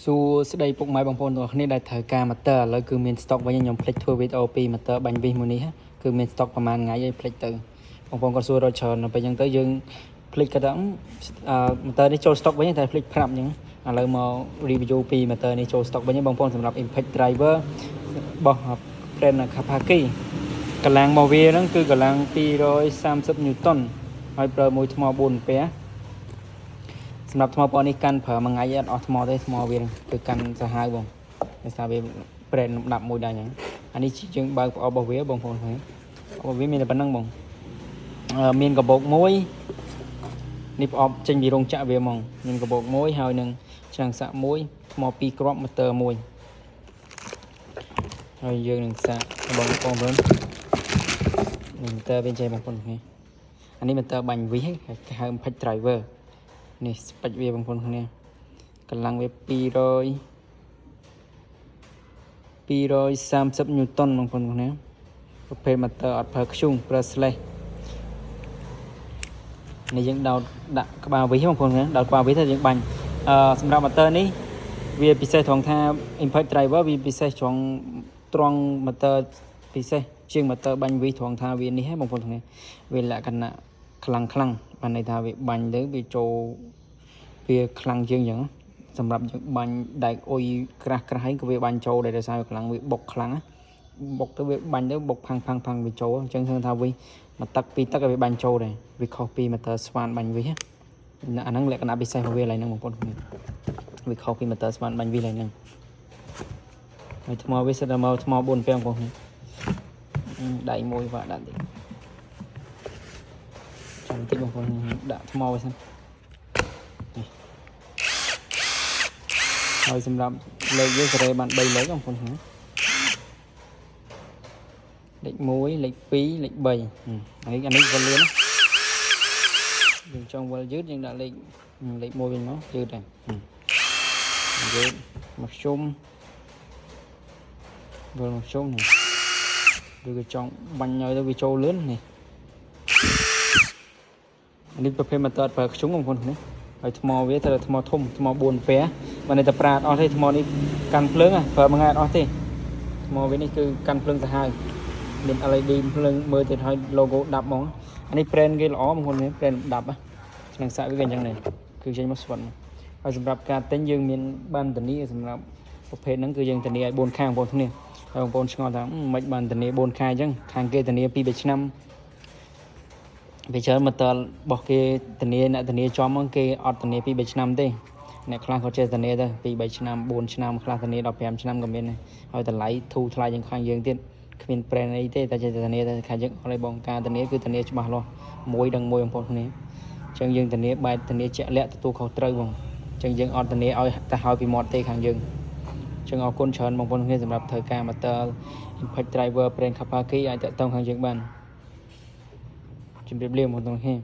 សួស្តីពុកម៉ែបងប្អូនទាំងអស់គ្នាដែលត្រូវការ motor ឥឡូវគឺមាន stock វិញខ្ញុំផ្លេចធ្វើវីដេអូពី motor បាញ់វិសមួយនេះគឺមាន stock ប្រហែលថ្ងៃហើយផ្លេចទៅបងប្អូនគាត់សួររកច្រើនដល់ពេលអញ្ចឹងទៅយើងផ្លេចគាត់ថា motor នេះចូល stock វិញតែផ្លេចប្រាប់អញ្ចឹងឥឡូវមក review ពី motor នេះចូល stock វិញបងប្អូនសម្រាប់ impact driver របស់ brand Kawasaki កម្លាំងរបស់វាហ្នឹងគឺកម្លាំង230 Newton ហើយប្រើមួយថ្ម4អាំពែសម្រាប់ថ្មពណ៌នេះកាន់ប្រើមួយថ្ងៃអត់អស់ថ្មទេថ្មវាគឺកាន់សាហាវបងដោយសារវាប្រេនដាក់មួយដែរអញ្ចឹងអានេះយើងបើកប្រអប់របស់វាបងប្អូនឃើញរបស់វាមានតែប៉ុណ្្នឹងបងមានកបោកមួយនេះប្រអប់ចេញពីរោងចក្រវាហ្មងមានកបោកមួយហើយនឹងឆ្នាំងសាក់មួយថ្ម2គ្រាប់ម៉ូទ័រមួយហើយយើងនឹងសាក់បងប្អូននេះម៉ូទ័រវាចេញបងប្អូនឃើញអានេះម៉ូទ័របាញ់វិសគេហៅ impact driver នេះស្ពេចវាបងប្អូនគ្នាកម្លាំងវា230 Newton បងប្អូនគ្នាប្រភេទ motor អត់ប្រើធ្យូងប្រើ slash នេះយើងដោតដាក់ក្បាលវិសបងប្អូនគ្នាដោតក្បាលវិសទៅយើងបាញ់សម្រាប់ motor នេះវាពិសេសត្រង់ថា impact driver វាពិសេសត្រង់ motor ពិសេសជាង motor បាញ់វិសត្រង់ថាវានេះហ៎បងប្អូនគ្នាវាលក្ខណៈខ្លាំងបានន័យថាវាបាញ់ទៅវាចូលវាខ្លាំងជាងអញ្ចឹងសម្រាប់យើងបាញ់ដែកអុយក្រាស់ហើយក៏វាបាញ់ចូលដែរដោយសារខ្លាំងវាបុកខ្លាំងបុកទៅវាបាញ់ទៅបុកផាំងវាចូលអញ្ចឹងឃើញថាវាមកទឹកពីទឹកវាបាញ់ចូលដែរវាខុសពី motor ស្វានបាញ់វិសអាហ្នឹងលក្ខណៈពិសេសរបស់វាឡើយហ្នឹងបងប្អូនវាខុសពី motor ស្វានបាញ់វិសឡើយហ្នឹងហើយថ្មវាសិតតែមកថ្ម4 5បងប្អូនដៃមួយវាដាក់តិចចាំតិចបងប្អូនដាក់ថ្មវាសិនហើយសម្រាប់លេខវាសេរីបាន3លេខបងប្អូនលេខ1លេខ2លេខ3អានេះវល់លឿនយើងចង់វល់យឺតយើងដាក់លេខ1វិញមកយឺតដែរយើងមកជុំវល់មកជុំនេះឬក៏ចង់បាញ់ឲ្យទៅវាចូលលឿននេះអានេះប្រភេទ motor ប្រើខ្ជុំបងប្អូននេះហើយថ្មវាត្រូវថ្មធំថ្ម4អាំពែបើនេះតែប្រាអត់អស់ទេថ្មនេះកាន់ភ្លើងប្រើមួយថ្ងៃអត់អស់ទេថ្មវានេះគឺកាន់ភ្លើងសាហាវមាន LED ភ្លើងមើលទៅឲ្យ logo 10ហ្មងអានេះ brand គេល្អបងប្អូននេះ brand 10ឆ្នាំងសាក់វាក៏អញ្ចឹងដែរគឺចេញមកស្វិតហើយសម្រាប់ការទិញយើងមានបានធានាសម្រាប់ប្រភេទហ្នឹងគឺយើងធានាឲ្យ4ខាងបងប្អូនគ្នាហើយបងប្អូនឆ្ងល់ថាមិនបានធានា4ខាងអញ្ចឹងខាងគេធានា2 3ឆ្នាំវាច្រើនមកតរបស់គេធានាអ្នកធានាចំហ្នឹងគេអត់ធានា2 3ឆ្នាំទេអ្នកខ្លះគាត់ចេះធានាទៅ2 3ឆ្នាំ4ឆ្នាំខ្លះធានាដល់5ឆ្នាំក៏មានដែរហើយតម្លៃធូរថ្លៃជាងខាងយើងទៀតគ្មាន brand អីទេតែចេះធានាតែខាងយើងអត់ឲ្យបងការធានាគឺធានាច្បាស់លាស់មួយដឹងមួយបងប្អូនគ្នាអញ្ចឹងយើងធានាបែបធានាជាក់លាក់ទទួលខុសត្រូវបងអញ្ចឹងយើងអត់ធានាឲ្យតែឲ្យពីមាត់ទេខាងយើងអញ្ចឹងអរគុណច្រើនបងប្អូនគ្នាសម្រាប់ធ្វើការ motor impact driver brand Kawasaki អាចតាក់ទងខាងយើងបានជម្រាបលាបងប្អូនគ្នា